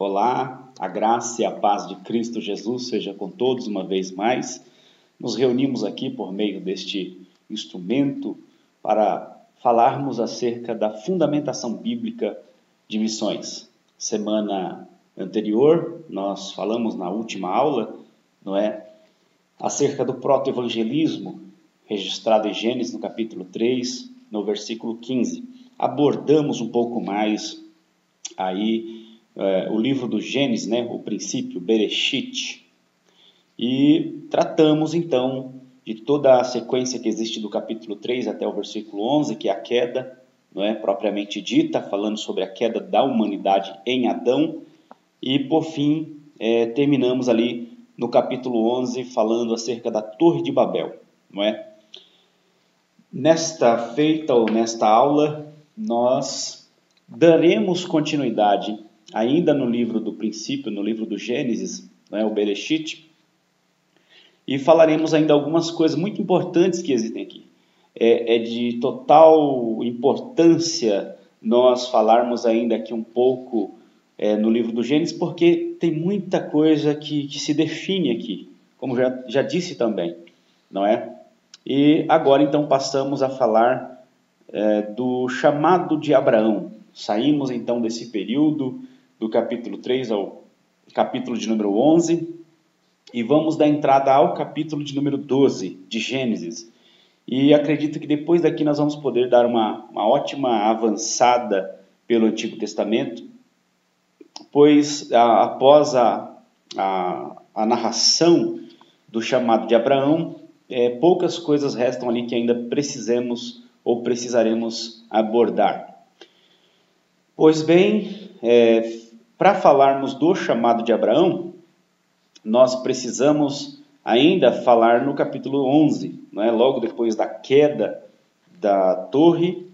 Olá, a graça e a paz de Cristo Jesus seja com todos uma vez mais. Nos reunimos aqui por meio deste instrumento para falarmos acerca da fundamentação bíblica de missões. Semana anterior, nós falamos na última aula, acerca do proto-evangelismo, registrado em Gênesis no capítulo 3, no versículo 15. Abordamos um pouco mais aí o livro do Gênesis, o princípio, Bereshit, e tratamos então de toda a sequência que existe do capítulo 3 até o versículo 11, que é a queda, propriamente dita, falando sobre a queda da humanidade em Adão, e por fim terminamos ali no capítulo 11 falando acerca da Torre de Babel, Nesta feita ou nesta aula, nós daremos continuidade ainda no livro do princípio, no livro do Gênesis, o Bereshit, e falaremos ainda algumas coisas muito importantes que existem aqui. É de total importância nós falarmos ainda aqui um pouco no livro do Gênesis, porque tem muita coisa que se define aqui, como já disse também, não é? E agora então passamos a falar do chamado de Abraão. Saímos então desse período do capítulo 3 ao capítulo de número 11 e vamos dar entrada ao capítulo de número 12 de Gênesis. E acredito que depois daqui nós vamos poder dar uma ótima avançada pelo Antigo Testamento, pois após a narração do chamado de Abraão, poucas coisas restam ali que ainda precisemos ou precisaremos abordar. Pois bem, para falarmos do chamado de Abraão, nós precisamos ainda falar no capítulo 11, logo depois da queda da torre,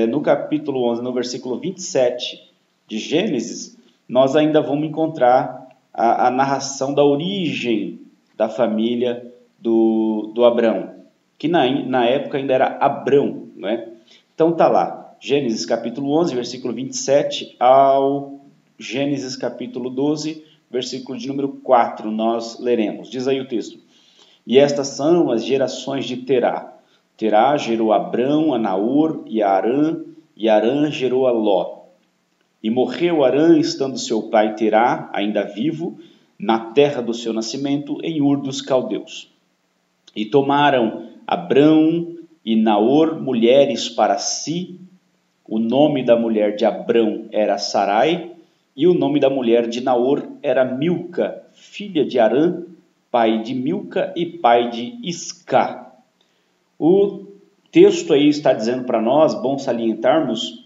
no capítulo 11, no versículo 27 de Gênesis, nós ainda vamos encontrar a narração da origem da família do Abrão, que na época ainda era Abrão, Então está lá, Gênesis capítulo 11, versículo 27 ao Gênesis capítulo 12, versículo de número 4, nós leremos. Diz aí o texto: E estas são as gerações de Terá. Terá gerou Abrão, a Naor e a Arã, e Arã gerou a Ló. E morreu Arã, estando seu pai Terá, ainda vivo, na terra do seu nascimento, em Ur dos Caldeus. E tomaram Abrão e Naor mulheres para si. O nome da mulher de Abrão era Sarai, e o nome da mulher de Naor era Milca, filha de Arã, pai de Milca e pai de Isca. O texto aí está dizendo para nós, bom salientarmos,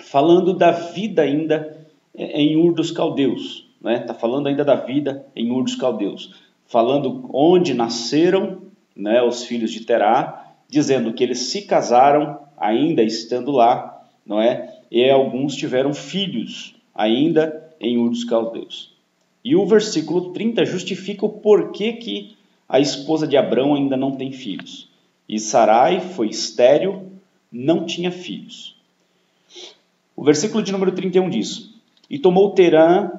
falando da vida ainda em Ur dos Caldeus, Está falando ainda da vida em Ur dos Caldeus, falando onde nasceram, os filhos de Terá, dizendo que eles se casaram ainda estando lá, E alguns tiveram filhos ainda em Ur dos Caldeus. E o versículo 30 justifica o porquê que a esposa de Abrão ainda não tem filhos. E Sarai foi estéril, não tinha filhos. O versículo de número 31 diz: E tomou Terá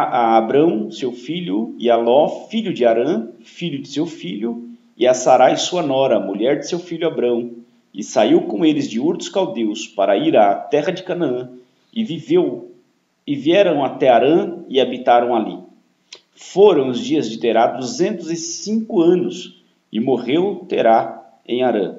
a Abrão, seu filho, e a Ló, filho de Arã, filho de seu filho, e a Sarai, sua nora, mulher de seu filho Abrão, e saiu com eles de Ur dos Caldeus para ir à terra de Canaã, e vieram até Arã e habitaram ali. Foram os dias de Terá 205 anos, e morreu Terá em Arã.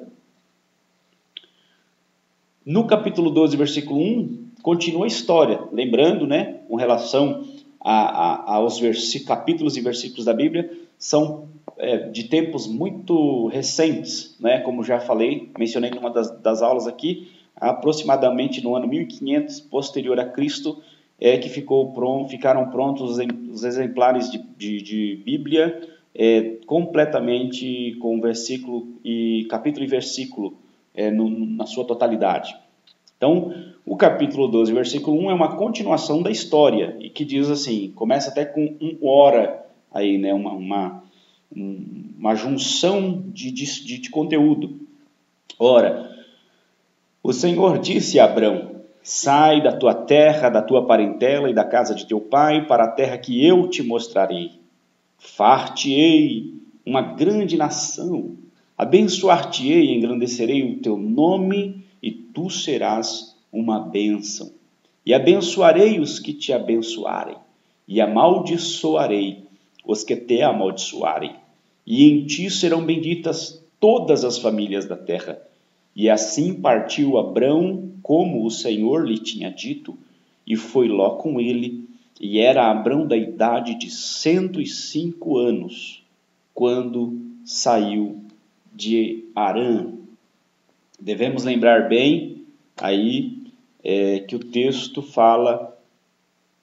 No capítulo 12, versículo 1, continua a história, lembrando, com relação aos capítulos e versículos da Bíblia, são de tempos muito recentes, como já falei, mencionei em uma das aulas aqui, aproximadamente no ano 1500, posterior a Cristo, que ficaram prontos os exemplares de Bíblia, completamente com capítulo e versículo na sua totalidade. Então, o capítulo 12, versículo 1 é uma continuação da história, e que diz assim, começa até com ora, aí, uma junção de conteúdo. Ora, o Senhor disse a Abrão: sai da tua terra, da tua parentela e da casa de teu pai, para a terra que eu te mostrarei. Far-te-ei uma grande nação, abençoar-te-ei e engrandecerei o teu nome, e tu serás uma bênção. E abençoarei os que te abençoarem, e amaldiçoarei os que te amaldiçoarem. E em ti serão benditas todas as famílias da terra. E assim partiu Abrão, como o Senhor lhe tinha dito, e foi Ló com ele, e era Abrão da idade de 105 anos, quando saiu de Harã. Devemos lembrar bem aí que o texto fala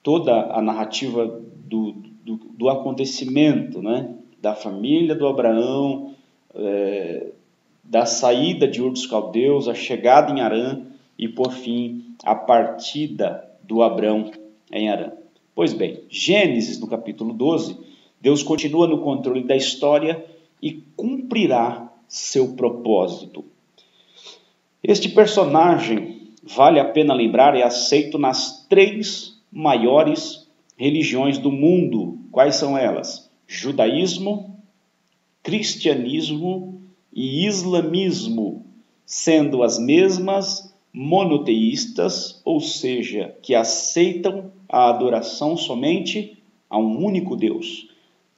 toda a narrativa do acontecimento, né? Da família do Abraão, da saída de Ur dos Caldeus, a chegada em Harã e, por fim, a partida do Abrão em Harã. Pois bem, Gênesis, no capítulo 12, Deus continua no controle da história e cumprirá seu propósito. Este personagem, vale a pena lembrar, é aceito nas 3 maiores religiões do mundo. Quais são elas? Judaísmo, cristianismo e islamismo, sendo as mesmas monoteístas, ou seja, que aceitam a adoração somente a um único Deus.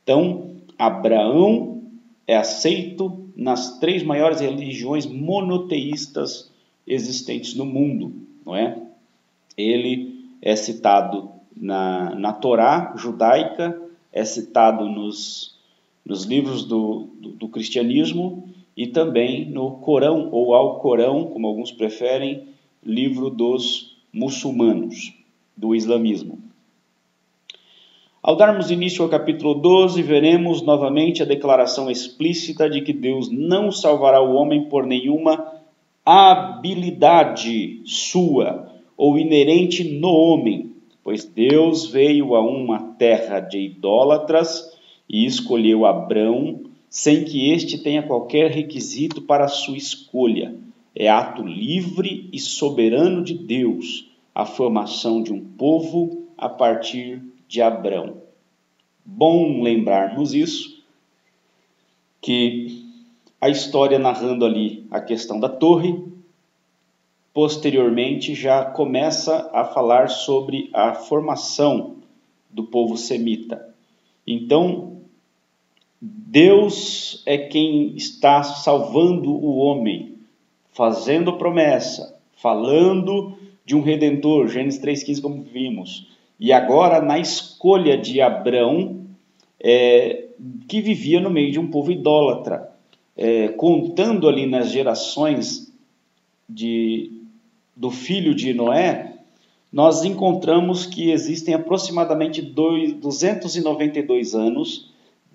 Então, Abraão é aceito nas 3 maiores religiões monoteístas existentes no mundo, não é? Ele é citado na Torá judaica, é citado nos livros do cristianismo e também no Corão, ou Alcorão, como alguns preferem, livro dos muçulmanos, do islamismo. Ao darmos início ao capítulo 12, veremos novamente a declaração explícita de que Deus não salvará o homem por nenhuma habilidade sua ou inerente no homem, pois Deus veio a uma terra de idólatras e escolheu Abrão sem que este tenha qualquer requisito para a sua escolha. É ato livre e soberano de Deus a formação de um povo a partir de Abrão. Bom lembrarmos isso, que a história narrando ali a questão da torre, posteriormente já começa a falar sobre a formação do povo semita. Então, Deus é quem está salvando o homem, fazendo promessa, falando de um Redentor, Gênesis 3,15, como vimos. E agora na escolha de Abrão, que vivia no meio de um povo idólatra, contando ali nas gerações do filho de Noé, nós encontramos que existem aproximadamente 292 anos,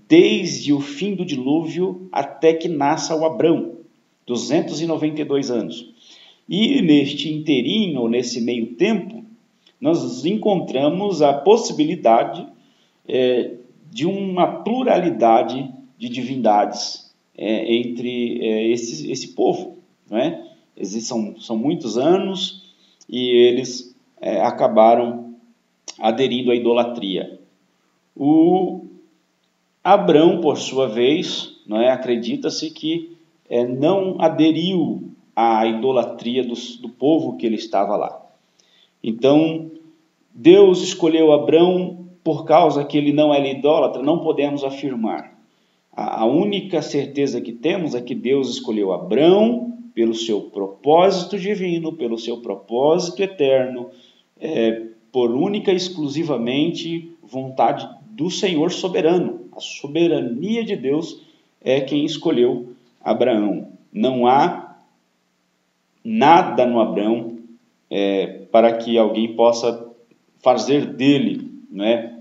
desde o fim do dilúvio até que nasça o Abrão, 292 anos. E neste inteirinho, ou nesse meio tempo, nós encontramos a possibilidade de uma pluralidade de divindades entre esse povo, não é? São muitos anos e eles acabaram aderindo à idolatria. O Abrão, por sua vez, não é, acredita-se que não aderiu à idolatria do povo que ele estava lá. Então, Deus escolheu Abrão por causa que ele não era idólatra, não podemos afirmar. A única certeza que temos é que Deus escolheu Abrão pelo seu propósito divino, pelo seu propósito eterno, por única e exclusivamente vontade do Senhor soberano. A soberania de Deus é quem escolheu Abraão. Não há nada no Abrão para que alguém possa fazer dele, né,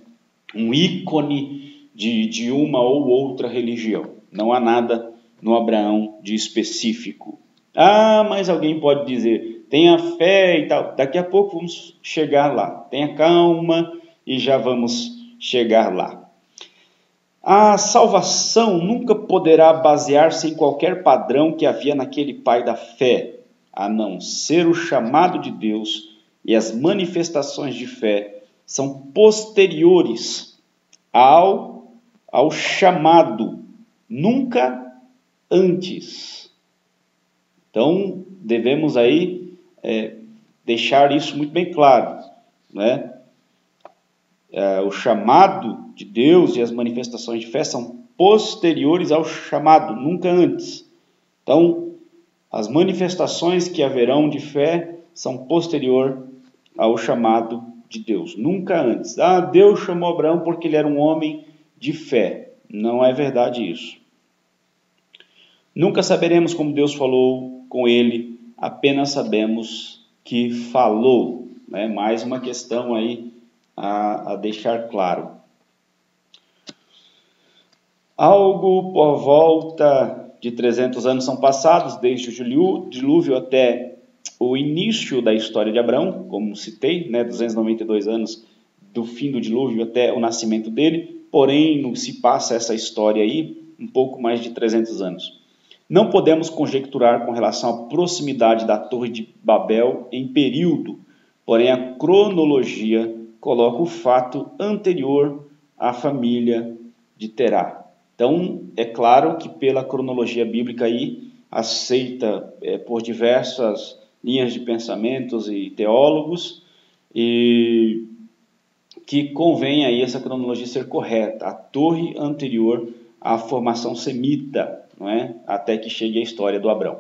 um ícone de uma ou outra religião. Não há nada no Abraão de específico. Mas alguém pode dizer, tenha fé e tal. Daqui a pouco vamos chegar lá. Tenha calma e já vamos chegar lá. A salvação nunca poderá basear-se em qualquer padrão que havia naquele pai da fé, a não ser o chamado de Deus e as manifestações de fé são posteriores ao chamado, nunca antes. Então, devemos aí deixar isso muito bem claro, né? O chamado de Deus e as manifestações de fé são posteriores ao chamado, nunca antes. Então, as manifestações que haverão de fé são posterior ao chamado de Deus, nunca antes. Deus chamou Abraão porque ele era um homem de fé. Não é verdade isso. Nunca saberemos como Deus falou com ele, apenas sabemos que falou. Né? Mais uma questão aí a deixar claro. Algo por volta de 300 anos são passados, desde o dilúvio até o início da história de Abraão, como citei, né, 292 anos do fim do dilúvio até o nascimento dele, porém se passa essa história aí um pouco mais de 300 anos. Não podemos conjecturar com relação à proximidade da Torre de Babel em período, porém a cronologia coloca o fato anterior à família de Terá. Então, é claro que pela cronologia bíblica aí, aceita por diversas linhas de pensamentos e teólogos, e que convém aí essa cronologia ser correta, a torre anterior à formação semita, não é? Até que chegue a história do Abrão.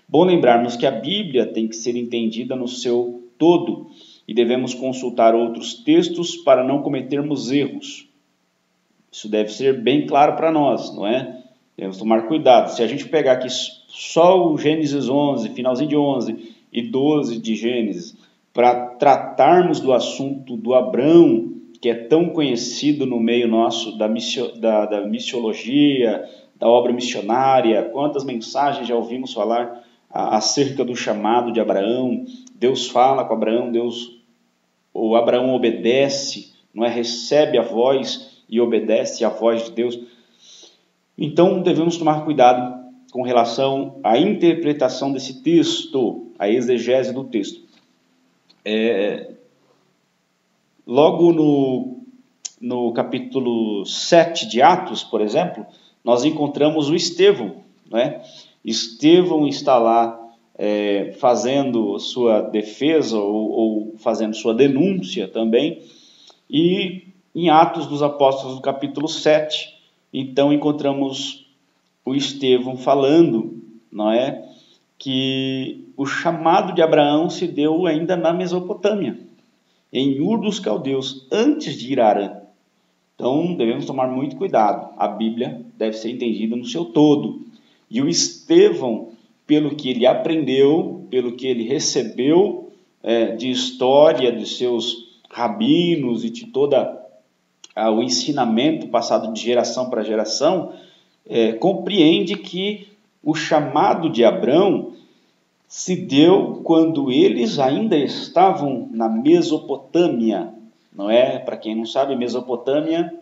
Bom lembrarmos que a Bíblia tem que ser entendida no seu todo e devemos consultar outros textos para não cometermos erros. Isso deve ser bem claro para nós, não é? Devemos tomar cuidado. Se a gente pegar aqui só o Gênesis 11, finalzinho de 11 e 12 de Gênesis, para tratarmos do assunto do Abrão, que é tão conhecido no meio nosso da missiologia, da obra missionária, quantas mensagens já ouvimos falar acerca do chamado de Abraão. Deus fala com Abraão, o Abraão obedece, não é? Recebe a voz e obedece à voz de Deus. Então, devemos tomar cuidado com relação à interpretação desse texto, a exegese do texto. Logo no capítulo 7 de Atos, por exemplo, nós encontramos o Estevão, né? Estevão está lá fazendo sua defesa ou fazendo sua denúncia também, e em Atos dos Apóstolos, no capítulo 7, então encontramos o Estevão falando, não é, que o chamado de Abraão se deu ainda na Mesopotâmia, em Ur dos Caldeus, antes de ir a Harã. Então, devemos tomar muito cuidado. A Bíblia deve ser entendida no seu todo. E o Estevão, pelo que ele aprendeu, pelo que ele recebeu de história dos seus rabinos e de todo o ensinamento passado de geração para geração, compreende que o chamado de Abrão se deu quando eles ainda estavam na Mesopotâmia, não é? Para quem não sabe, Mesopotâmia,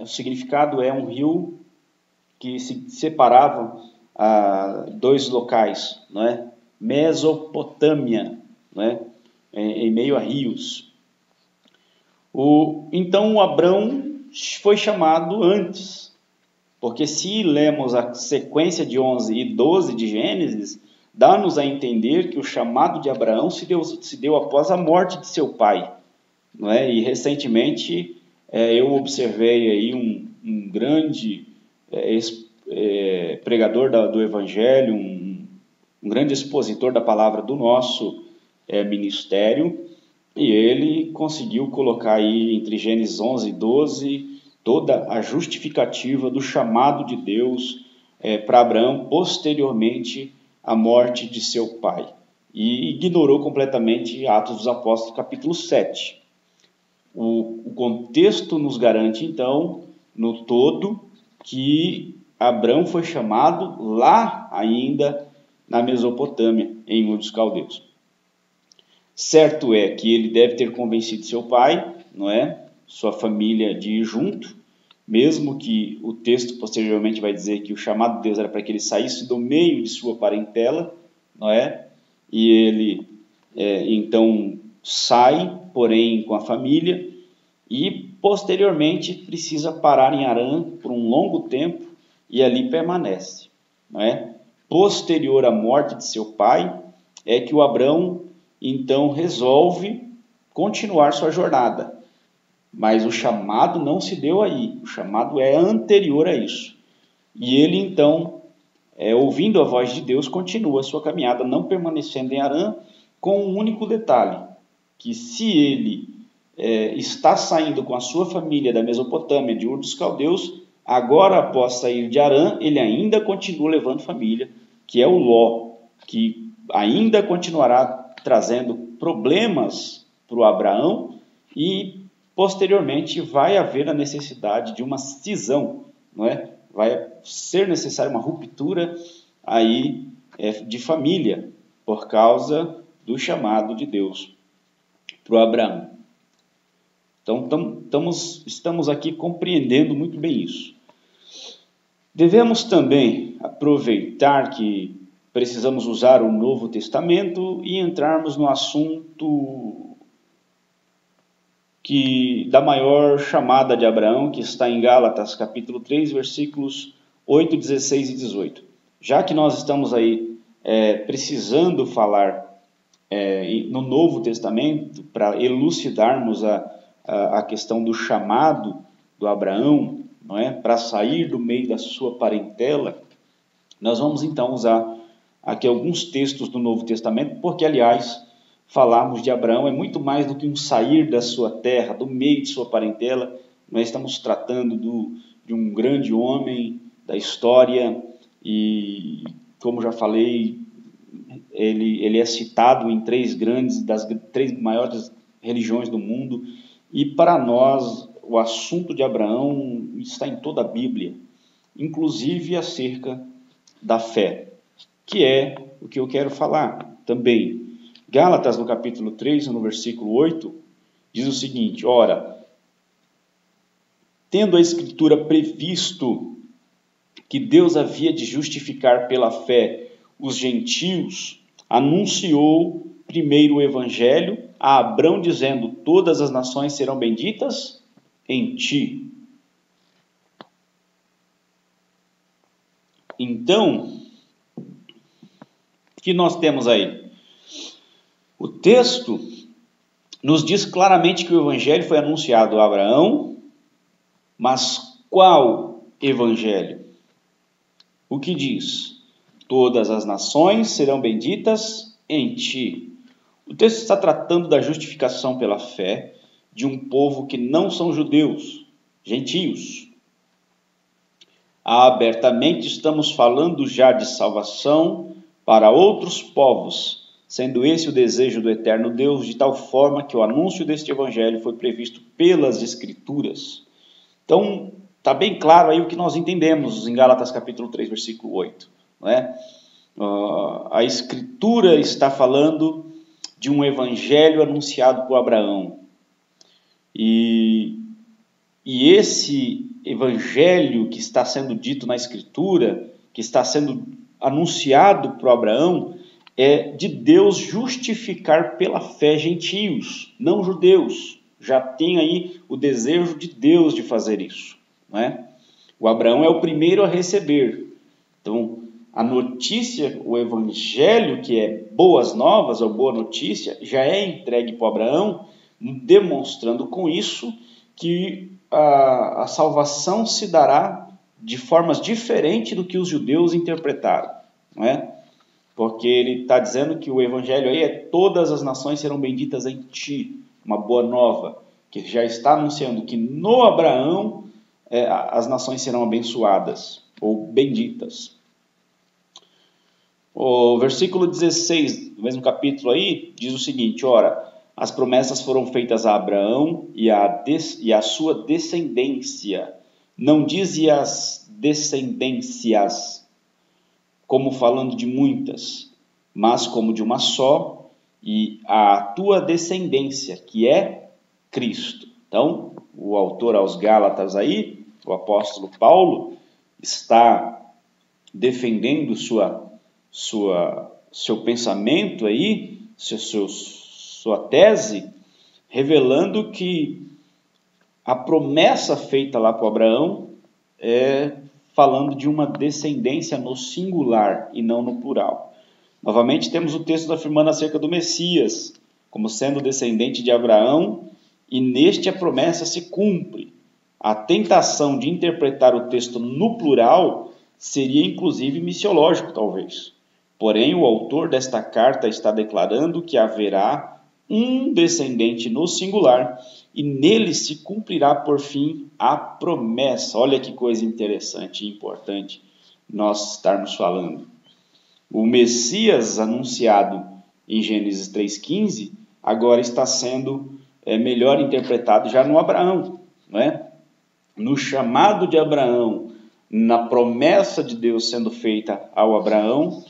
o significado é um rio que se separava dois locais, não é? Mesopotâmia, não é? Em meio a rios. Então, Abrão foi chamado antes, porque se lemos a sequência de 11 e 12 de Gênesis, dá-nos a entender que o chamado de Abraão se deu após a morte de seu pai, não é? E recentemente eu observei aí um grande pregador do Evangelho, um grande expositor da palavra do nosso ministério, e ele conseguiu colocar aí entre Gênesis 11 e 12 toda a justificativa do chamado de Deus para Abraão posteriormente à morte de seu pai. E ignorou completamente Atos dos Apóstolos, capítulo 7. O contexto nos garante, então, no todo, que Abrão foi chamado lá ainda na Mesopotâmia, em Ur dos Caldeus. Certo é que ele deve ter convencido seu pai, não é? Sua família de ir junto, mesmo que o texto posteriormente vai dizer que o chamado de Deus era para que ele saísse do meio de sua parentela, não é? E ele, então, sai, porém, com a família e, posteriormente, precisa parar em Harã por um longo tempo e ali permanece. Não é? Posterior à morte de seu pai, é que o Abrão, então, resolve continuar sua jornada. Mas o chamado não se deu aí, o chamado é anterior a isso. E ele, então, ouvindo a voz de Deus, continua a sua caminhada, não permanecendo em Harã, com um único detalhe, que se ele está saindo com a sua família da Mesopotâmia, de Ur dos Caldeus, agora após sair de Harã, ele ainda continua levando família, que é o Ló, que ainda continuará trazendo problemas para o Abraão e posteriormente vai haver a necessidade de uma cisão, não é? Vai ser necessária uma ruptura aí de família por causa do chamado de Deus para o Abraão. Então, estamos aqui compreendendo muito bem isso. Devemos também aproveitar que precisamos usar o Novo Testamento e entrarmos no assunto da maior chamada de Abraão, que está em Gálatas, capítulo 3, versículos 8, 16 e 18. Já que nós estamos aí precisando falar no Novo Testamento, para elucidarmos a questão do chamado do Abraão, não é? Para sair do meio da sua parentela, nós vamos então usar aqui alguns textos do Novo Testamento, porque, aliás, falarmos de Abraão é muito mais do que um sair da sua terra, do meio de sua parentela. Nós estamos tratando de um grande homem da história e, como já falei, ele é citado em das três maiores religiões do mundo, e para nós o assunto de Abraão está em toda a Bíblia, inclusive acerca da fé, que é o que eu quero falar também. Gálatas, no capítulo 3, no versículo 8, diz o seguinte: ora, tendo a Escritura previsto que Deus havia de justificar pela fé os gentios, anunciou primeiro o Evangelho a Abrão, dizendo: todas as nações serão benditas em ti. Então, o que nós temos aí? O texto nos diz claramente que o Evangelho foi anunciado a Abraão, mas qual Evangelho? O que diz? Todas as nações serão benditas em ti. O texto está tratando da justificação pela fé de um povo que não são judeus, gentios. Abertamente estamos falando já de salvação para outros povos, sendo esse o desejo do eterno Deus, de tal forma que o anúncio deste evangelho foi previsto pelas Escrituras. Então, está bem claro aí o que nós entendemos em Gálatas capítulo 3, versículo 8. Não é? A Escritura está falando de um evangelho anunciado por Abraão. E esse evangelho que está sendo dito na Escritura, que está sendo anunciado por Abraão, é de Deus justificar pela fé gentios, não judeus. Já tem aí o desejo de Deus de fazer isso, não é? O Abraão é o primeiro a receber. Então, a notícia, o evangelho, que é boas novas ou boa notícia, já é entregue para Abraão, demonstrando com isso que a salvação se dará de formas diferentes do que os judeus interpretaram, não é? Porque ele está dizendo que o evangelho aí é todas as nações serão benditas em ti, uma boa nova, que já está anunciando que no Abraão as nações serão abençoadas ou benditas. O versículo 16 do mesmo capítulo aí diz o seguinte: ora, as promessas foram feitas a Abraão e a sua descendência. Não diz e as descendências, como falando de muitas, mas como de uma só, e a tua descendência, que é Cristo. Então, o autor aos Gálatas aí, o apóstolo Paulo, está defendendo seu pensamento aí, sua tese, revelando que a promessa feita lá para Abraão é falando de uma descendência no singular e não no plural. Novamente temos o texto afirmando acerca do Messias, como sendo descendente de Abraão, e neste a promessa se cumpre. A tentação de interpretar o texto no plural seria inclusive missiológico, talvez. Porém, o autor desta carta está declarando que haverá um descendente no singular e nele se cumprirá por fim a promessa. Olha que coisa interessante e importante nós estarmos falando. O Messias anunciado em Gênesis 3,15 agora está sendo melhor interpretado já no Abraão, não é? No chamado de Abraão, na promessa de Deus sendo feita ao Abraão,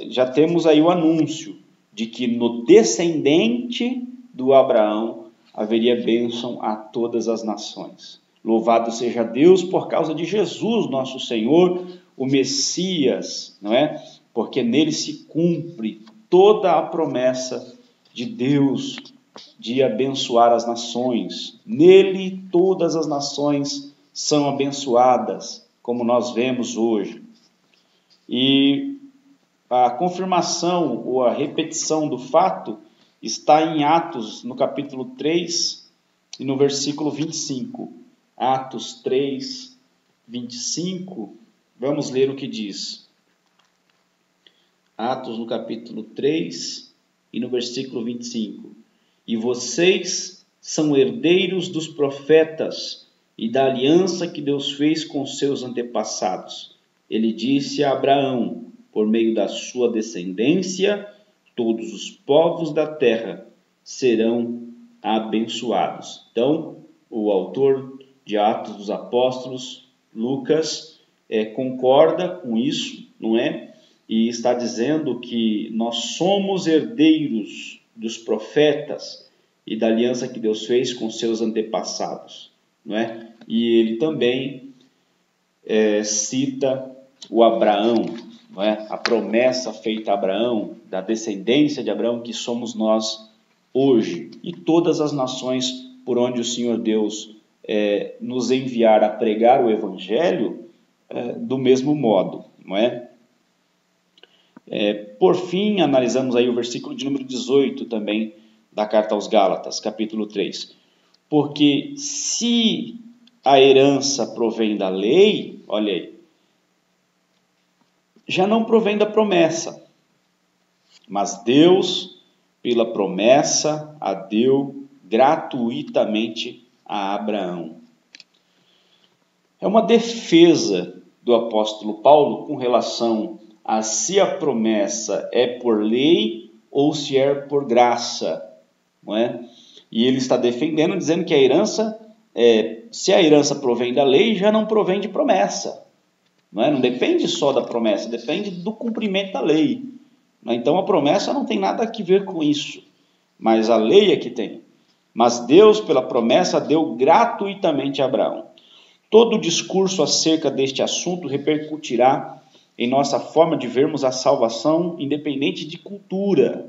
já temos aí o anúncio de que no descendente do Abraão haveria bênção a todas as nações. Louvado seja Deus por causa de Jesus, nosso Senhor, o Messias, não é? Porque nele se cumpre toda a promessa de Deus de abençoar as nações. Nele todas as nações são abençoadas, como nós vemos hoje. E a confirmação ou a repetição do fato está em Atos, no capítulo 3 e no versículo 25. Atos 3, 25, vamos ler o que diz. Atos, no capítulo 3 e no versículo 25. E vocês são herdeiros dos profetas e da aliança que Deus fez com seus antepassados. Ele disse a Abraão: por meio da sua descendência, todos os povos da terra serão abençoados. Então, o autor de Atos dos Apóstolos, Lucas, concorda com isso, não é? E está dizendo que nós somos herdeiros dos profetas e da aliança que Deus fez com seus antepassados, não é? E ele também cita o Abraão, não é? A promessa feita a Abraão, da descendência de Abraão, que somos nós hoje, e todas as nações por onde o Senhor Deus nos enviar a pregar o Evangelho, do mesmo modo, não é? Por fim, analisamos aí o versículo de número 18 também da carta aos Gálatas, capítulo 3. Porque se a herança provém da lei, olha aí, já não provém da promessa, mas Deus, pela promessa, a deu gratuitamente a Abraão. É uma defesa do apóstolo Paulo com relação a se a promessa é por lei ou se é por graça, não é? E ele está defendendo, dizendo que a herança, se a herança provém da lei, já não provém de promessa, não é? Não depende só da promessa, depende do cumprimento da lei. Então a promessa não tem nada a ver com isso, mas a lei é que tem. Mas Deus, pela promessa, deu gratuitamente a Abraão. Todo o discurso acerca deste assunto repercutirá em nossa forma de vermos a salvação, independente de cultura.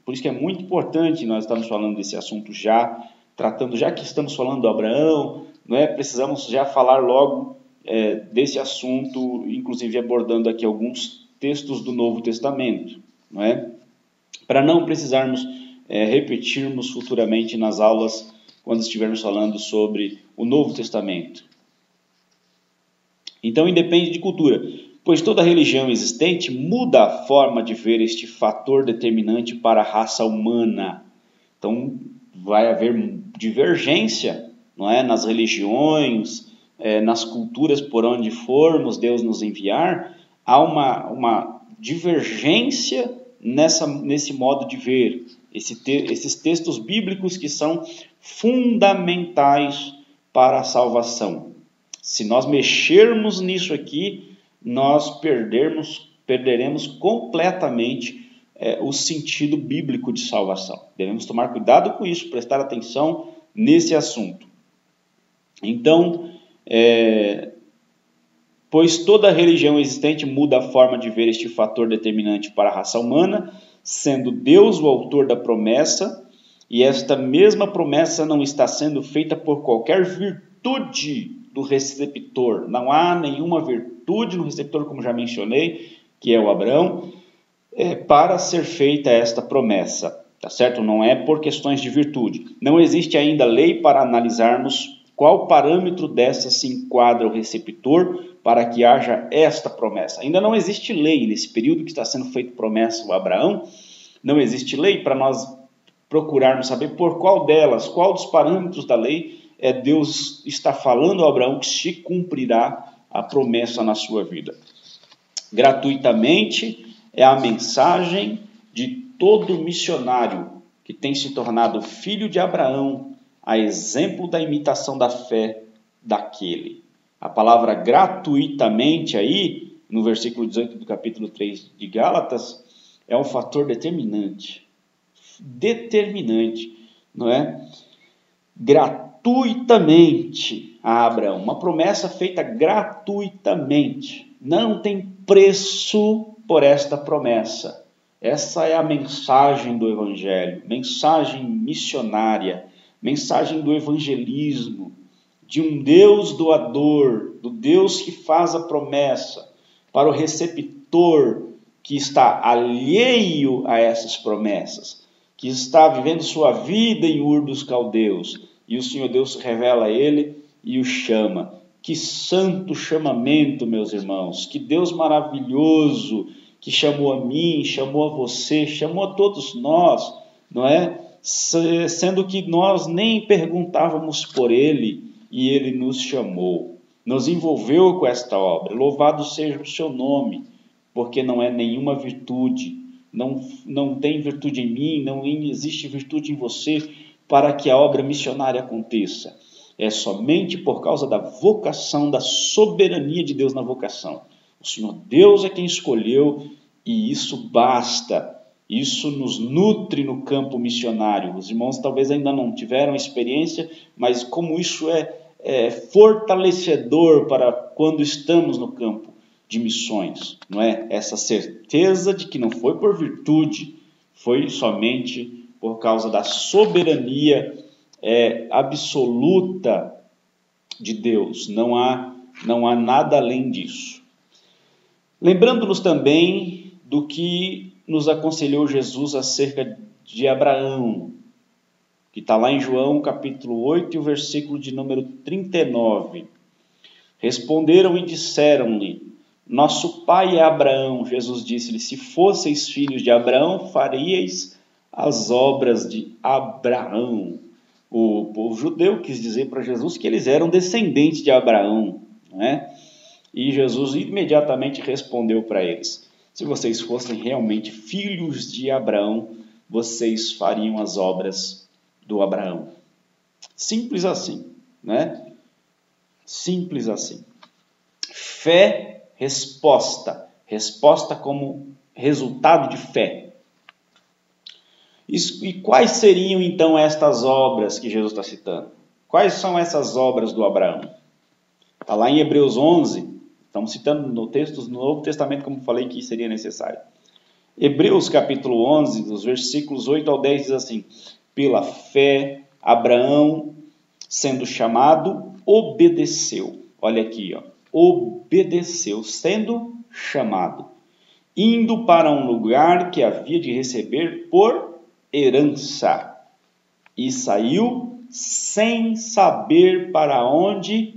Por isso que é muito importante nós estarmos falando desse assunto já, tratando, já que estamos falando do Abraão, não é? Precisamos já falar logo desse assunto, inclusive abordando aqui alguns textos do Novo Testamento, não é? Para não precisarmos repetirmos futuramente nas aulas, quando estivermos falando sobre o Novo Testamento. Então, independe de cultura, pois toda religião existente muda a forma de ver este fator determinante para a raça humana. Então, vai haver divergência, não é? Nas religiões, nas culturas por onde formos Deus nos enviar, há uma divergência nesse modo de ver. Esses textos bíblicos que são fundamentais para a salvação. Se nós mexermos nisso aqui, nós perderemos completamente o sentido bíblico de salvação. Devemos tomar cuidado com isso, prestar atenção nesse assunto. Então, pois toda religião existente muda a forma de ver este fator determinante para a raça humana, sendo Deus o autor da promessa, e esta mesma promessa não está sendo feita por qualquer virtude do receptor. Não há nenhuma virtude no receptor, como já mencionei, que é o Abraão, para ser feita esta promessa, tá certo? Não é por questões de virtude. Não existe ainda lei para analisarmos qual parâmetro dessa se enquadra o receptor para que haja esta promessa. Ainda não existe lei nesse período que está sendo feita promessa ao Abraão. Não existe lei para nós procurarmos saber por qual delas, qual dos parâmetros da lei Deus está falando a Abraão que se cumprirá a promessa na sua vida. Gratuitamente é a mensagem de todo missionário que tem se tornado filho de Abraão, a exemplo da imitação da fé daquele. A palavra gratuitamente aí, no versículo 18 do capítulo 3 de Gálatas, é um fator determinante. Determinante, não é? Gratuitamente a Abraão, uma promessa feita gratuitamente. Não tem preço por esta promessa. Essa é a mensagem do Evangelho, mensagem missionária, mensagem do evangelismo, de um Deus doador, do Deus que faz a promessa para o receptor que está alheio a essas promessas, que está vivendo sua vida em Ur dos Caldeus, e o Senhor Deus se revela a ele e o chama. Que santo chamamento, meus irmãos, que Deus maravilhoso, que chamou a mim, chamou a você, chamou a todos nós, não é? Sendo que nós nem perguntávamos por ele, e ele nos chamou, nos envolveu com esta obra. Louvado seja o seu nome, porque não é nenhuma virtude, não tem virtude em mim, não existe virtude em você para que a obra missionária aconteça. É somente por causa da vocação, da soberania de Deus na vocação. O Senhor Deus é quem escolheu e isso basta. Isso nos nutre no campo missionário. Os irmãos talvez ainda não tiveram experiência, mas como isso é fortalecedor para quando estamos no campo de missões, não é? Essa certeza de que não foi por virtude, foi somente por causa da soberania absoluta de Deus. Não há nada além disso. Lembrando-nos também do que nos aconselhou Jesus acerca de Abraão, que está lá em João capítulo 8 e o versículo de número 39. Responderam e disseram-lhe: nosso pai é Abraão. Jesus disse-lhe: se fosseis filhos de Abraão, faríeis as obras de Abraão. O povo judeu quis dizer para Jesus que eles eram descendentes de Abraão, não é? E Jesus imediatamente respondeu para eles: se vocês fossem realmente filhos de Abraão, vocês fariam as obras do Abraão. Simples assim, né? Simples assim. Fé, resposta. Resposta como resultado de fé. E quais seriam então estas obras que Jesus está citando? Quais são essas obras do Abraão? Está lá em Hebreus 11. Estamos citando no texto do Novo Testamento, como falei que seria necessário. Hebreus capítulo 11, dos versículos 8 ao 10, diz assim: pela fé, Abraão, sendo chamado, obedeceu. Olha aqui, ó. Obedeceu, sendo chamado, indo para um lugar que havia de receber por herança. E saiu sem saber para onde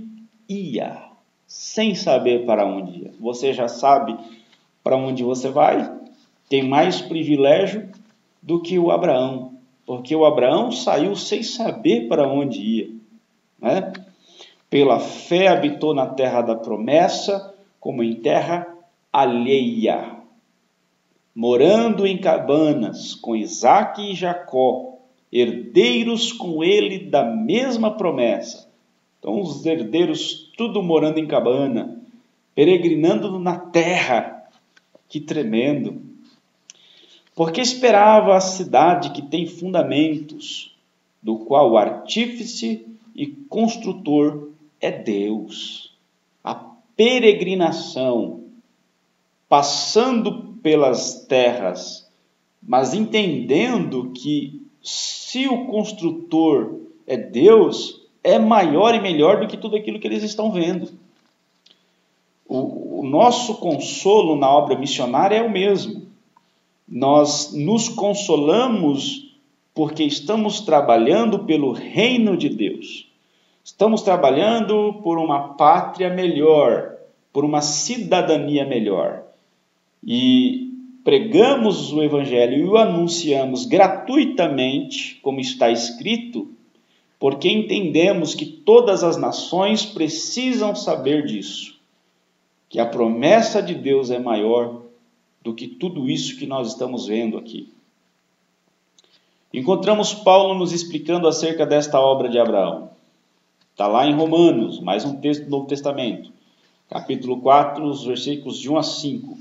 ia. Sem saber para onde ia. Você já sabe para onde você vai? Tem mais privilégio do que o Abraão. Porque o Abraão saiu sem saber para onde ia, né? Pela fé habitou na terra da promessa, como em terra alheia, morando em cabanas com Isaque e Jacó, herdeiros com ele da mesma promessa. Então os herdeiros tudo morando em cabana, peregrinando na terra. Que tremendo! Porque esperava a cidade que tem fundamentos, do qual o artífice e construtor é Deus. A peregrinação, passando pelas terras mas entendendo que se o construtor é Deus, é maior e melhor do que tudo aquilo que eles estão vendo. O nosso consolo na obra missionária é o mesmo. Nós nos consolamos porque estamos trabalhando pelo reino de Deus. Estamos trabalhando por uma pátria melhor, por uma cidadania melhor. E pregamos o Evangelho e o anunciamos gratuitamente, como está escrito, porque entendemos que todas as nações precisam saber disso, que a promessa de Deus é maior do que tudo isso que nós estamos vendo aqui. Encontramos Paulo nos explicando acerca desta obra de Abraão. Está lá em Romanos, mais um texto do Novo Testamento, capítulo 4, os versículos de 1 a 5,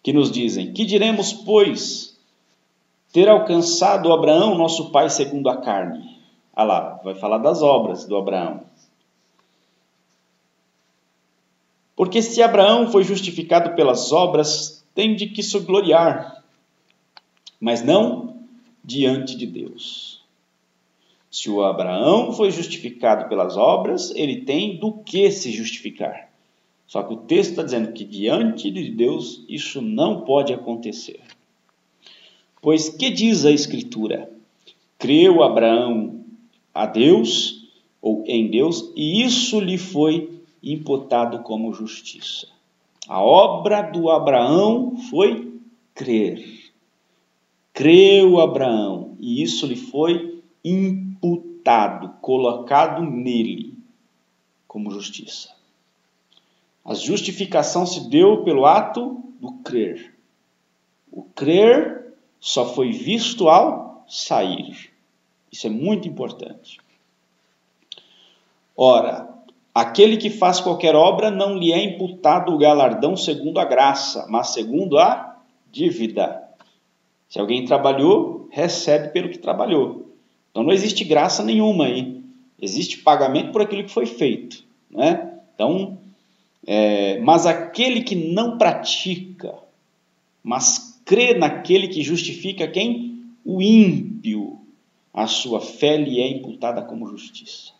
que nos dizem: que diremos, pois, ter alcançado Abraão, nosso pai segundo a carne? Ah lá, vai falar das obras do Abraão. Porque se Abraão foi justificado pelas obras, tem de que se gloriar, mas não diante de Deus. Se o Abraão foi justificado pelas obras, ele tem do que se justificar. Só que o texto está dizendo que diante de Deus isso não pode acontecer. Pois que diz a Escritura? Creu Abraão a Deus, ou em Deus, e isso lhe foi imputado como justiça. A obra do Abraão foi crer. Creu Abraão, e isso lhe foi imputado, colocado nele como justiça. A justificação se deu pelo ato do crer. O crer só foi visto ao sair. Isso é muito importante. Ora, aquele que faz qualquer obra não lhe é imputado o galardão segundo a graça, mas segundo a dívida. Se alguém trabalhou, recebe pelo que trabalhou. Então não existe graça nenhuma aí. Existe pagamento por aquilo que foi feito, né? Então, mas aquele que não pratica, mas crê naquele que justifica quem? O ímpio, a sua fé lhe é imputada como justiça.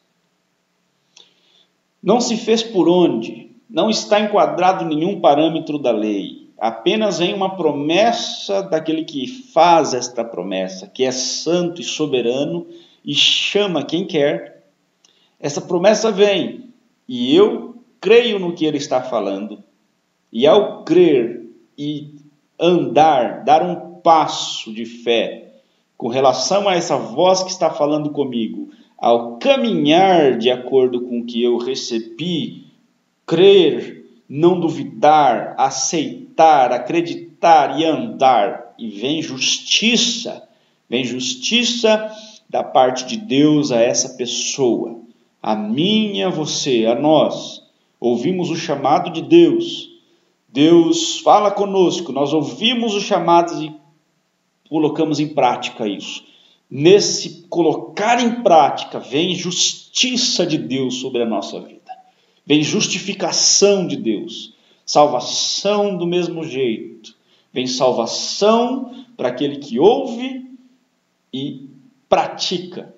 Não se fez por onde, não está enquadrado em nenhum parâmetro da lei. Apenas vem uma promessa daquele que faz esta promessa, que é santo e soberano e chama quem quer. Essa promessa vem e eu creio no que ele está falando. E ao crer e andar, dar um passo de fé com relação a essa voz que está falando comigo, ao caminhar de acordo com o que eu recebi, crer, não duvidar, aceitar, acreditar e andar. E vem justiça da parte de Deus a essa pessoa, a mim e a você, a nós. Ouvimos o chamado de Deus, Deus fala conosco, nós ouvimos os chamados e colocamos em prática isso. Nesse colocar em prática vem justiça de Deus sobre a nossa vida. Vem justificação de Deus, salvação do mesmo jeito. Vem salvação para aquele que ouve e pratica,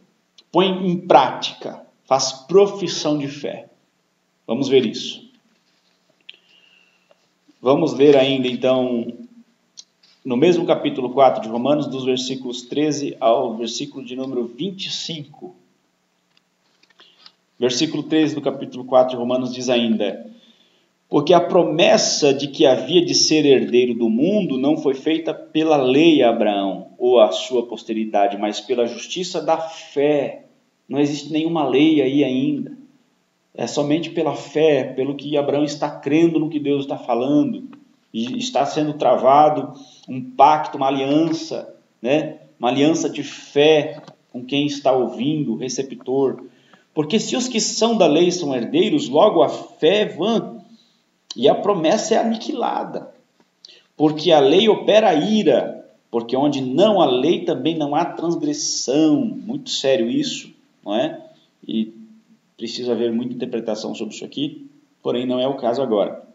põe em prática, faz profissão de fé. Vamos ver isso. Vamos ler ainda então, no mesmo capítulo 4 de Romanos, dos versículos 13 ao versículo de número 25. Versículo 13 do capítulo 4 de Romanos diz ainda: porque a promessa de que havia de ser herdeiro do mundo não foi feita pela lei a Abraão ou a sua posteridade, mas pela justiça da fé. Não existe nenhuma lei aí ainda. É somente pela fé, pelo que Abraão está crendo no que Deus está falando. E está sendo travado um pacto, uma aliança, né? Uma aliança de fé com quem está ouvindo, o receptor. Porque se os que são da lei são herdeiros, logo a fé é vã e a promessa é aniquilada. Porque a lei opera a ira, porque onde não há lei também não há transgressão. Muito sério isso, não é? E precisa haver muita interpretação sobre isso aqui, porém não é o caso agora.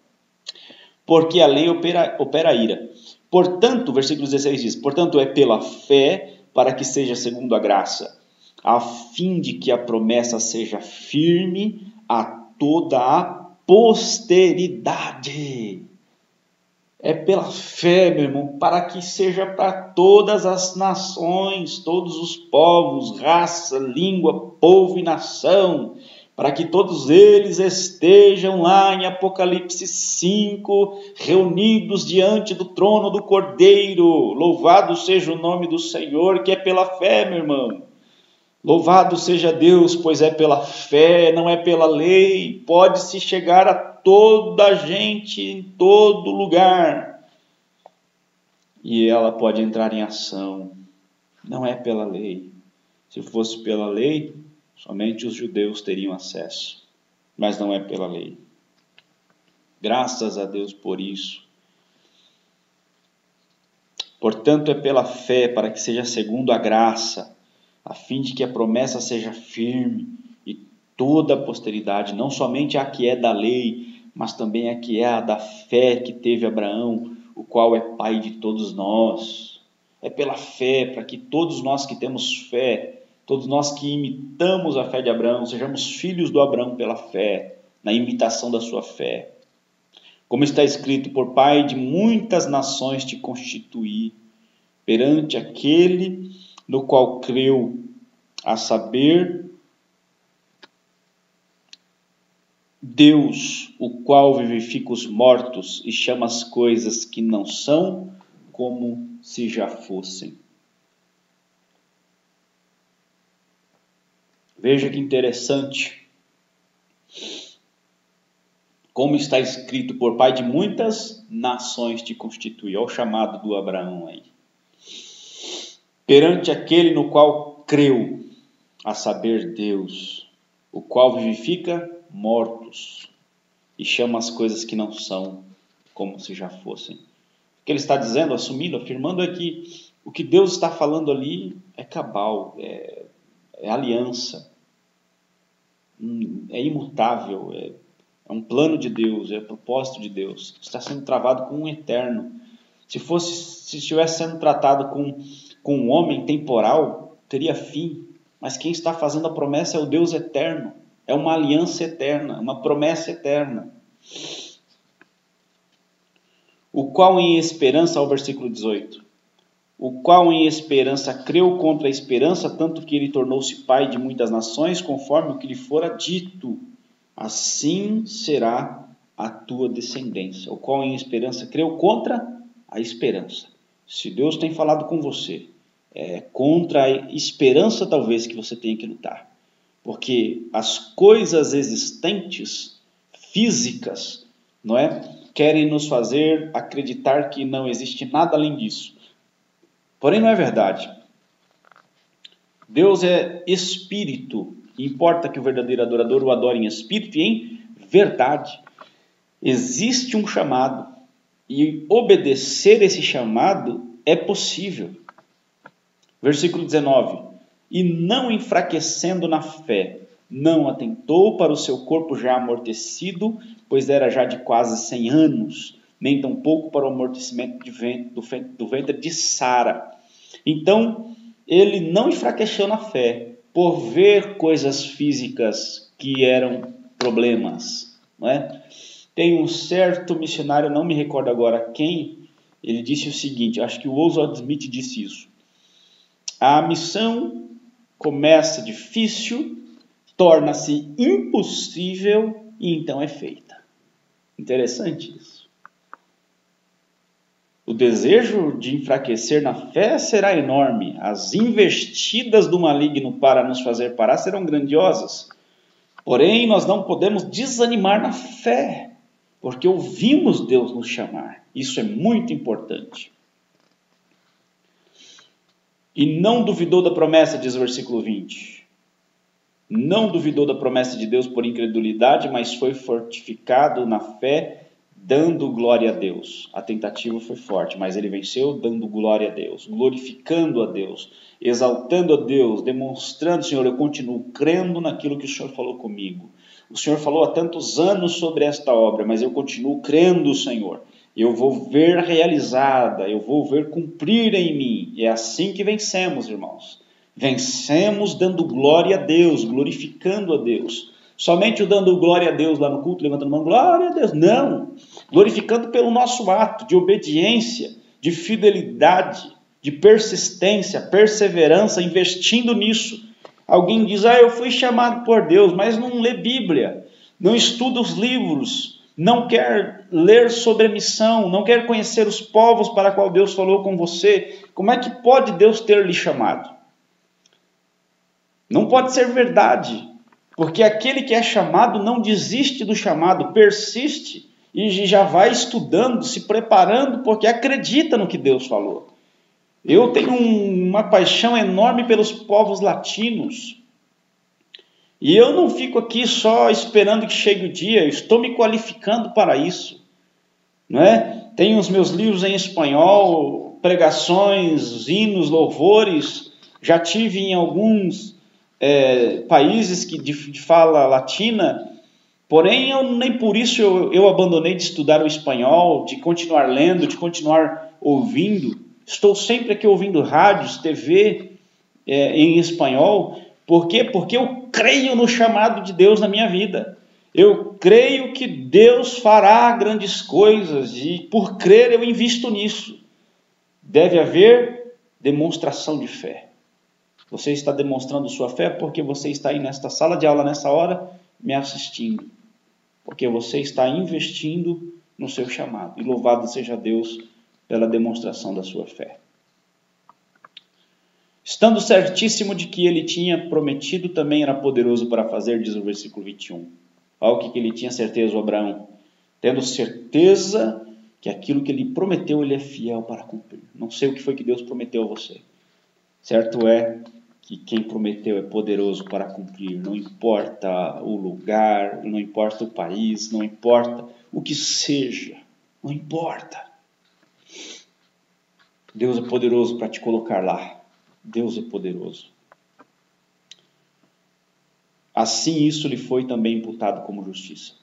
Porque a lei opera a ira. Portanto, versículo 16 diz, portanto é pela fé para que seja segundo a graça, a fim de que a promessa seja firme a toda a posteridade. É pela fé, meu irmão, para que seja para todas as nações, todos os povos, raça, língua, povo e nação, para que todos eles estejam lá em Apocalipse 5, reunidos diante do trono do Cordeiro. Louvado seja o nome do Senhor, que é pela fé, meu irmão. Louvado seja Deus, pois é pela fé, não é pela lei. Pode-se chegar a toda a gente, em todo lugar. E ela pode entrar em ação. Não é pela lei. Se fosse pela lei, somente os judeus teriam acesso. Mas não é pela lei. Graças a Deus por isso. Portanto, é pela fé, para que seja segundo a graça, a fim de que a promessa seja firme e toda a posteridade, não somente a que é da lei, mas também a que é a da fé que teve Abraão, o qual é pai de todos nós. É pela fé, para que todos nós que temos fé, todos nós que imitamos a fé de Abraão, sejamos filhos do Abraão pela fé, na imitação da sua fé. Como está escrito, por pai de muitas nações te constituí, perante aquele no qual creu, a saber, Deus, o qual vivifica os mortos e chama as coisas que não são como se já fossem. Veja que interessante. Como está escrito, por pai de muitas nações te constitui. Olha o chamado do Abraão aí. Perante aquele no qual creu, a saber Deus, o qual vivifica mortos e chama as coisas que não são como se já fossem. O que ele está dizendo, assumindo, afirmando é que o que Deus está falando ali é cabal, é aliança, é imutável, é um plano de Deus, é propósito de Deus, está sendo travado com um eterno. Se estivesse sendo tratado com um homem temporal, teria fim. Mas quem está fazendo a promessa é o Deus eterno. É uma aliança eterna, uma promessa eterna. O qual em esperança, ao versículo 18, o qual em esperança creu contra a esperança, tanto que ele tornou-se pai de muitas nações, conforme o que lhe fora dito. Assim será a tua descendência. O qual em esperança creu contra a esperança. Se Deus tem falado com você, é contra a esperança talvez que você tenha que lutar. Porque as coisas existentes, físicas, não é? Querem nos fazer acreditar que não existe nada além disso. Porém não é verdade. Deus é espírito. Importa que o verdadeiro adorador o adore em espírito e em verdade. Existe um chamado. E obedecer esse chamado é possível. Versículo 19. E não enfraquecendo na fé, não atentou para o seu corpo já amortecido, pois era já de quase 100 anos, nem tampouco para o amortecimento do ventre de Sara. Então, ele não enfraqueceu na fé, por ver coisas físicas que eram problemas, não é? Tem um certo missionário, não me recordo agora quem, ele disse o seguinte, acho que o Oswald Smith disse isso. A missão começa difícil, torna-se impossível e então é feita. Interessante isso. O desejo de enfraquecer na fé será enorme. As investidas do maligno para nos fazer parar serão grandiosas. Porém, nós não podemos desanimar na fé, porque ouvimos Deus nos chamar. Isso é muito importante. E não duvidou da promessa, diz o versículo 20. Não duvidou da promessa de Deus por incredulidade, mas foi fortificado na fé, dando glória a Deus. A tentativa foi forte, mas ele venceu dando glória a Deus, glorificando a Deus, exaltando a Deus, demonstrando, Senhor, eu continuo crendo naquilo que o Senhor falou comigo. O Senhor falou há tantos anos sobre esta obra, mas eu continuo crendo, Senhor. eu vou ver realizada, eu vou ver cumprir em mim. E é assim que vencemos, irmãos. Vencemos dando glória a Deus, glorificando a Deus. Somente o dando glória a Deus lá no culto, levantando a mão, glória a Deus. Não! Glorificando pelo nosso ato de obediência, de fidelidade, de persistência, perseverança, investindo nisso. Alguém diz, eu fui chamado por Deus, mas não lê Bíblia, não estuda os livros, não quer ler sobre a missão, não quer conhecer os povos para qual Deus falou com você. Como é que pode Deus ter lhe chamado? Não pode ser verdade, porque aquele que é chamado não desiste do chamado, persiste e já vai estudando, se preparando, porque acredita no que Deus falou. Eu tenho uma paixão enorme pelos povos latinos. E eu não fico aqui só esperando que chegue o dia, eu estou me qualificando para isso. Não é? Tenho os meus livros em espanhol, pregações, hinos, louvores. Já tive em alguns países de fala latina, porém nem por isso eu abandonei de estudar o espanhol, de continuar lendo, de continuar ouvindo. Estou sempre aqui ouvindo rádios, TV em espanhol. Por quê? Porque eu creio no chamado de Deus na minha vida. Eu creio que Deus fará grandes coisas e por crer eu invisto nisso. Deve haver demonstração de fé. Você está demonstrando sua fé porque você está aí nesta sala de aula nessa hora me assistindo. Porque você está investindo no seu chamado. E louvado seja Deus pela demonstração da sua fé. Estando certíssimo de que ele tinha prometido, também era poderoso para fazer, diz o versículo 21. Olha o que ele tinha certeza, o Abraão. Tendo certeza que aquilo que ele prometeu, ele é fiel para cumprir. Não sei o que foi que Deus prometeu a você. Certo é que quem prometeu é poderoso para cumprir. Não importa o lugar, não importa o país, não importa o que seja. Não importa. Deus é poderoso para te colocar lá. Deus é poderoso. Assim isso lhe foi também imputado como justiça.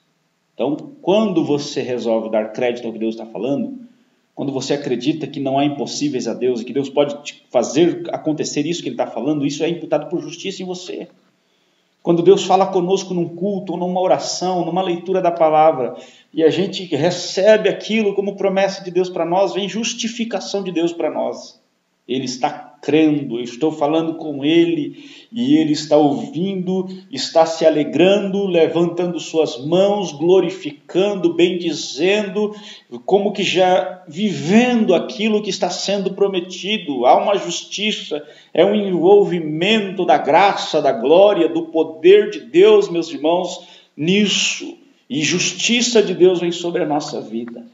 Então, quando você resolve dar crédito ao que Deus está falando, quando você acredita que não há impossíveis a Deus e que Deus pode fazer acontecer isso que Ele está falando, isso é imputado por justiça em você. Quando Deus fala conosco num culto, ou numa oração, numa leitura da palavra, e a gente recebe aquilo como promessa de Deus para nós, vem justificação de Deus para nós. Ele está crendo, eu estou falando com ele, e ele está ouvindo, está se alegrando, levantando suas mãos, glorificando, bendizendo, como que já vivendo aquilo que está sendo prometido. Há uma justiça, é um envolvimento da graça, da glória, do poder de Deus, meus irmãos, nisso. E justiça de Deus vem sobre a nossa vida,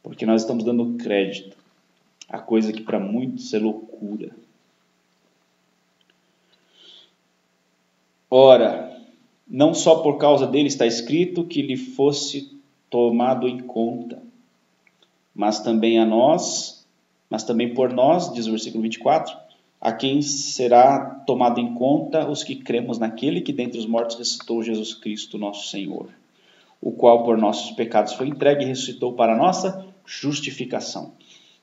porque nós estamos dando crédito a coisa que para muitos é loucura. Ora, não só por causa dele está escrito que lhe fosse tomado em conta, mas também por nós, diz o versículo 24, a quem será tomado em conta os que cremos naquele que dentre os mortos ressuscitou Jesus Cristo, nosso Senhor, o qual por nossos pecados foi entregue e ressuscitou para a nossa justificação.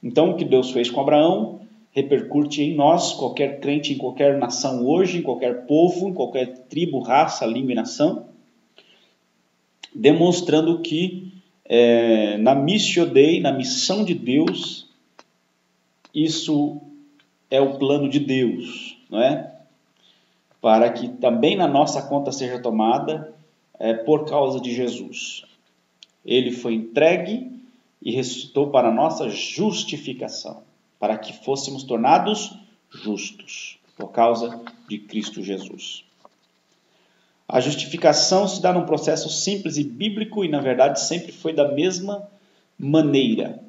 Então, o que Deus fez com Abraão repercute em nós, qualquer crente em qualquer nação hoje, em qualquer povo, em qualquer tribo, raça, língua e nação, demonstrando que na Missio Dei, na missão de Deus, isso é o plano de Deus, não é? Para que também na nossa conta seja tomada por causa de Jesus. Ele foi entregue e ressuscitou para a nossa justificação, para que fôssemos tornados justos, por causa de Cristo Jesus. A justificação se dá num processo simples e bíblico e, na verdade, sempre foi da mesma maneira.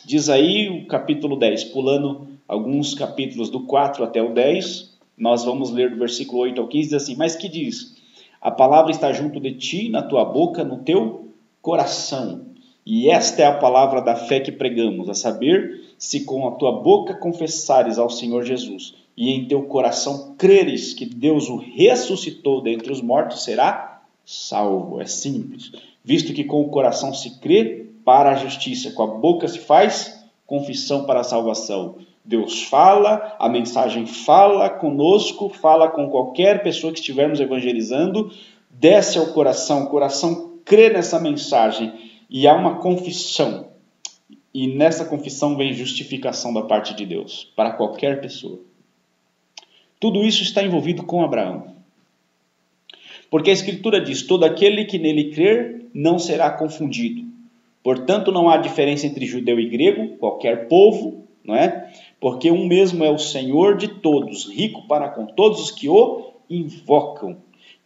Diz aí o capítulo 10, pulando alguns capítulos do 4 até o 10, nós vamos ler do versículo 8 ao 15, diz assim, mas que diz? A palavra está junto de ti, na tua boca, no teu coração. E esta é a palavra da fé que pregamos, a saber, se com a tua boca confessares ao Senhor Jesus e em teu coração creres que Deus o ressuscitou dentre os mortos, será salvo. É simples. Visto que com o coração se crê para a justiça. Com a boca se faz confissão para a salvação. Deus fala, a mensagem fala conosco, fala com qualquer pessoa que estivermos evangelizando, desce ao coração, o coração crê nessa mensagem e há uma confissão. E nessa confissão vem justificação da parte de Deus para qualquer pessoa. Tudo isso está envolvido com Abraão. Porque a Escritura diz, todo aquele que nele crer não será confundido. Portanto, não há diferença entre judeu e grego, qualquer povo, não é? Porque um mesmo é o Senhor de todos, rico para com todos os que o invocam.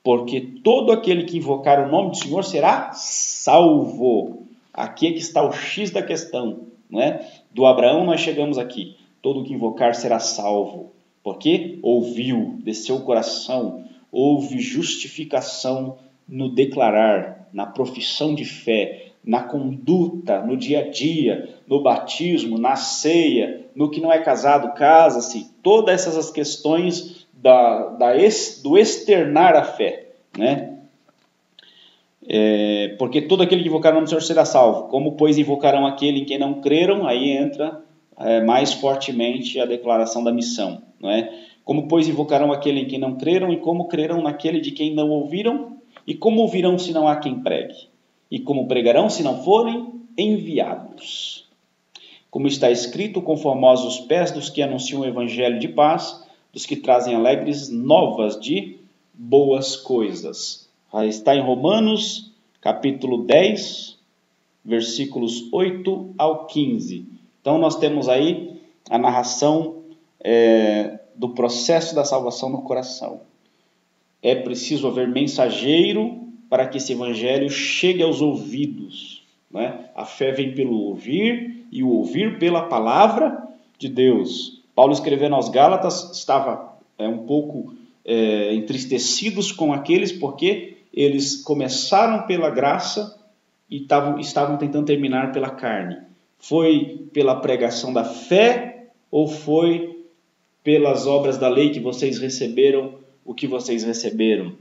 Porque todo aquele que invocar o nome do Senhor será salvo. Aqui é que está o X da questão, não é? Do Abraão nós chegamos aqui. Todo que invocar será salvo. Porque ouviu, desceu o coração, houve justificação no declarar, na profissão de fé, na conduta, no dia a dia, no batismo, na ceia, no que não é casado, casa-se, todas essas questões do externar a fé, né? Porque todo aquele que invocar o nome do Senhor será salvo. Como, pois, invocarão aquele em quem não creram? Aí entra mais fortemente a declaração da missão, não é? Como, pois, invocarão aquele em quem não creram? E como crerão naquele de quem não ouviram? E como ouvirão se não há quem pregue? E como pregarão se não forem enviados? Como está escrito, conformosos os pés dos que anunciam o evangelho de paz, dos que trazem alegres novas de boas coisas. Está em Romanos, capítulo 10, versículos 8 ao 15. Então nós temos aí a narração do processo da salvação no coração. É preciso haver mensageiro para que esse evangelho chegue aos ouvidos, né? A fé vem pelo ouvir e o ouvir pela palavra de Deus. Paulo, escrevendo aos Gálatas, estava um pouco entristecidos com aqueles porque eles começaram pela graça e estavam tentando terminar pela carne. Foi pela pregação da fé ou foi pelas obras da lei que vocês receberam o que vocês receberam?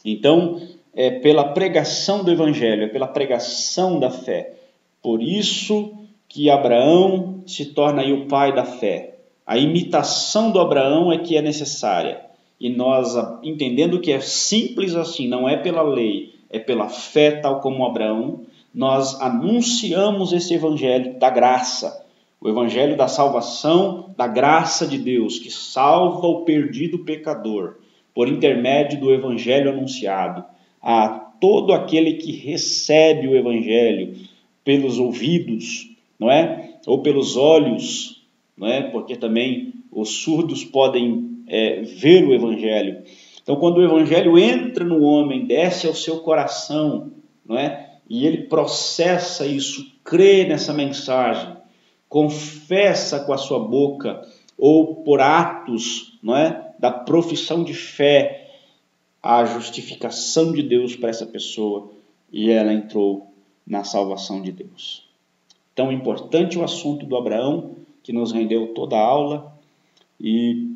Então, é pela pregação do evangelho, é pela pregação da fé. Por isso que Abraão se torna aí o pai da fé. A imitação do Abraão é que é necessária. E nós, entendendo que é simples assim, não é pela lei, é pela fé, tal como Abraão, nós anunciamos esse evangelho da graça, o evangelho da salvação, da graça de Deus, que salva o perdido pecador, por intermédio do evangelho anunciado. A todo aquele que recebe o evangelho pelos ouvidos, não é? Ou pelos olhos, não é? Porque também os surdos podem ver o evangelho. Então, quando o evangelho entra no homem, desce ao seu coração, não é? E ele processa isso, crê nessa mensagem, confessa com a sua boca ou por atos, não é? Da profissão de fé, a justificação de Deus para essa pessoa e ela entrou na salvação de Deus. Tão importante o assunto do Abraão, que nos rendeu toda a aula, e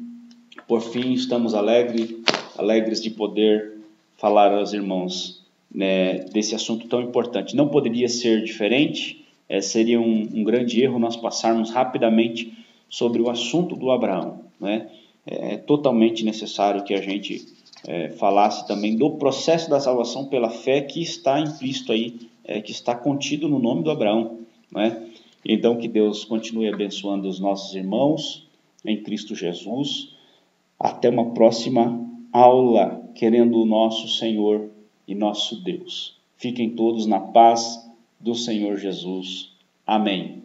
por fim estamos alegres de poder falar aos irmãos, né, desse assunto tão importante. Não poderia ser diferente, seria um grande erro nós passarmos rapidamente sobre o assunto do Abraão, né? É totalmente necessário que a gente falasse também do processo da salvação pela fé que está implícito aí, que está contido no nome do Abraão, né? Então que Deus continue abençoando os nossos irmãos em Cristo Jesus. Até uma próxima aula, querendo o nosso Senhor e nosso Deus. Fiquem todos na paz do Senhor Jesus. Amém.